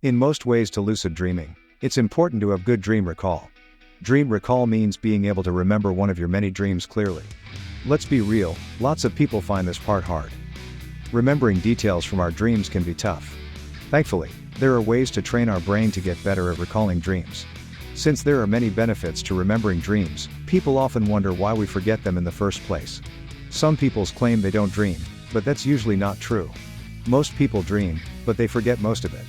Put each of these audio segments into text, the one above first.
In most ways to lucid dreaming, it's important to have good dream recall. Dream recall means being able to remember one of your many dreams clearly. Let's be real, lots of people find this part hard. Remembering details from our dreams can be tough. Thankfully, there are ways to train our brain to get better at recalling dreams. Since there are many benefits to remembering dreams, people often wonder why we forget them in the first place. Some people claim they don't dream, but that's usually not true. Most people dream, but they forget most of it.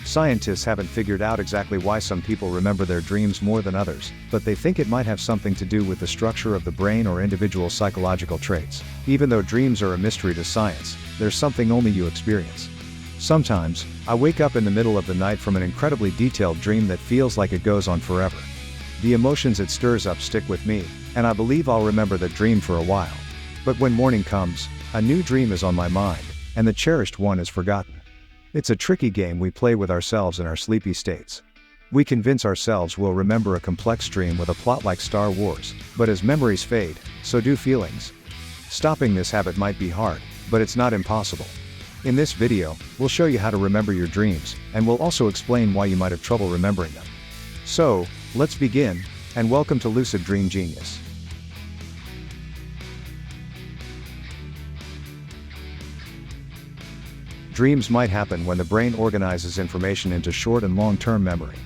Scientists haven't figured out exactly why some people remember their dreams more than others, but they think it might have something to do with the structure of the brain or individual psychological traits. Even though dreams are a mystery to science, there's something only you experience. Sometimes, I wake up in the middle of the night from an incredibly detailed dream that feels like it goes on forever. The emotions it stirs up stick with me, and I believe I'll remember that dream for a while. But when morning comes, a new dream is on my mind, and the cherished one is forgotten. It's a tricky game we play with ourselves in our sleepy states. We convince ourselves we'll remember a complex dream with a plot like Star Wars, but as memories fade, so do feelings. Stopping this habit might be hard, but it's not impossible. In this video, we'll show you how to remember your dreams, and we'll also explain why you might have trouble remembering them. So, let's begin, and welcome to Lucid Dream Genius. Dreams might happen when the brain organizes information into short and long-term memory.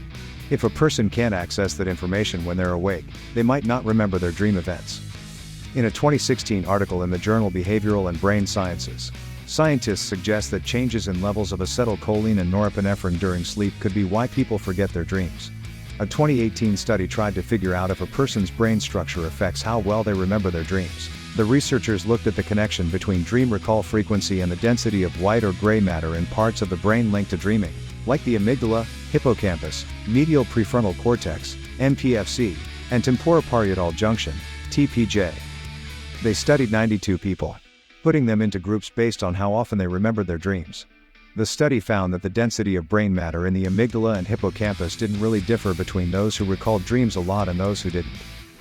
If a person can't access that information when they're awake, they might not remember their dream events. In a 2016 article in the journal Behavioral and Brain Sciences, scientists suggest that changes in levels of acetylcholine and norepinephrine during sleep could be why people forget their dreams. A 2018 study tried to figure out if a person's brain structure affects how well they remember their dreams. The researchers looked at the connection between dream recall frequency and the density of white or gray matter in parts of the brain linked to dreaming, like the amygdala, hippocampus, medial prefrontal cortex, MPFC, and temporoparietal junction, TPJ. They studied 92 people, putting them into groups based on how often they remembered their dreams. The study found that the density of brain matter in the amygdala and hippocampus didn't really differ between those who recalled dreams a lot and those who didn't.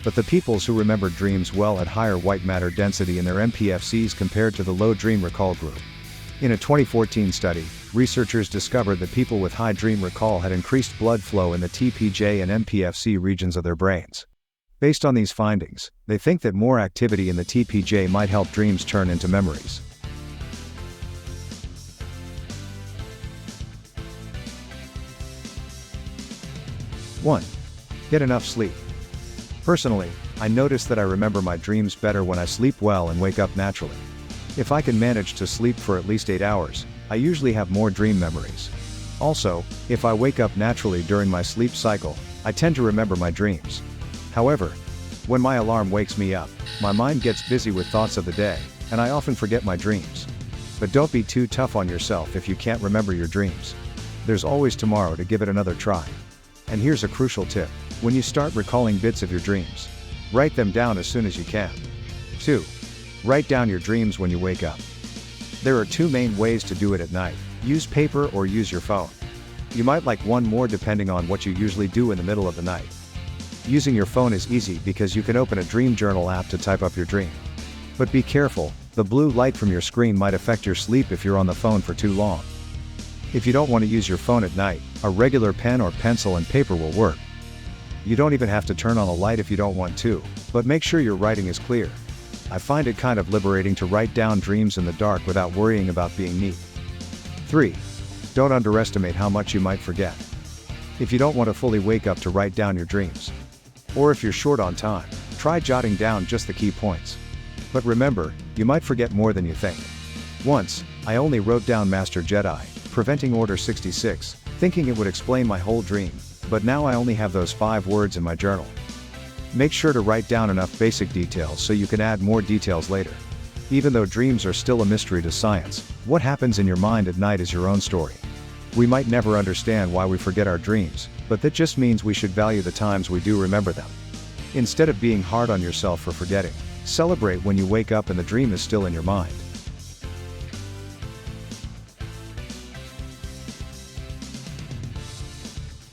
But the peoples who remembered dreams well had higher white matter density in their MPFCs compared to the low dream recall group. In a 2014 study, researchers discovered that people with high dream recall had increased blood flow in the TPJ and MPFC regions of their brains. Based on these findings, they think that more activity in the TPJ might help dreams turn into memories. One. Get enough sleep. Personally, I notice that I remember my dreams better when I sleep well and wake up naturally. If I can manage to sleep for at least 8 hours, I usually have more dream memories. Also, if I wake up naturally during my sleep cycle, I tend to remember my dreams. However, when my alarm wakes me up, my mind gets busy with thoughts of the day, and I often forget my dreams. But don't be too tough on yourself if you can't remember your dreams. There's always tomorrow to give it another try. And here's a crucial tip. When you start recalling bits of your dreams, write them down as soon as you can. 2. Write down your dreams when you wake up. There are 2 main ways to do it at night. Use paper or use your phone. You might like one more depending on what you usually do in the middle of the night. Using your phone is easy because you can open a dream journal app to type up your dream. But be careful, the blue light from your screen might affect your sleep if you're on the phone for too long. If you don't want to use your phone at night, a regular pen or pencil and paper will work. You don't even have to turn on a light if you don't want to, but make sure your writing is clear. I find it kind of liberating to write down dreams in the dark without worrying about being neat. 3. Don't underestimate how much you might forget. If you don't want to fully wake up to write down your dreams, or if you're short on time, try jotting down just the key points. But remember, you might forget more than you think. Once, I only wrote down Master Jedi, Preventing Order 66, thinking it would explain my whole dream, but now I only have those 5 words in my journal. Make sure to write down enough basic details so you can add more details later. Even though dreams are still a mystery to science, what happens in your mind at night is your own story. We might never understand why we forget our dreams, but that just means we should value the times we do remember them. Instead of being hard on yourself for forgetting, celebrate when you wake up and the dream is still in your mind.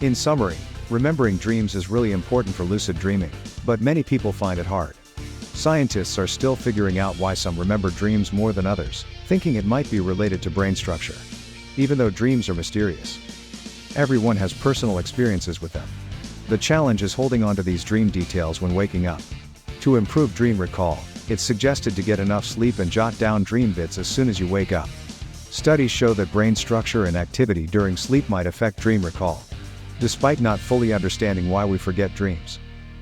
In summary, remembering dreams is really important for lucid dreaming, but many people find it hard. Scientists are still figuring out why some remember dreams more than others, thinking it might be related to brain structure. Even though dreams are mysterious, Everyone has personal experiences with them. The challenge is holding on to these dream details when waking up. To improve dream recall, it's suggested to get enough sleep and jot down dream bits as soon as you wake up. Studies show that brain structure and activity during sleep might affect dream recall. Despite not fully understanding why we forget dreams.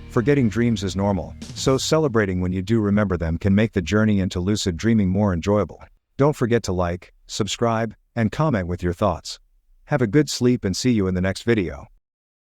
Forgetting dreams is normal, so celebrating when you do remember them can make the journey into lucid dreaming more enjoyable. Don't forget to like, subscribe, and comment with your thoughts. Have a good sleep and see you in the next video.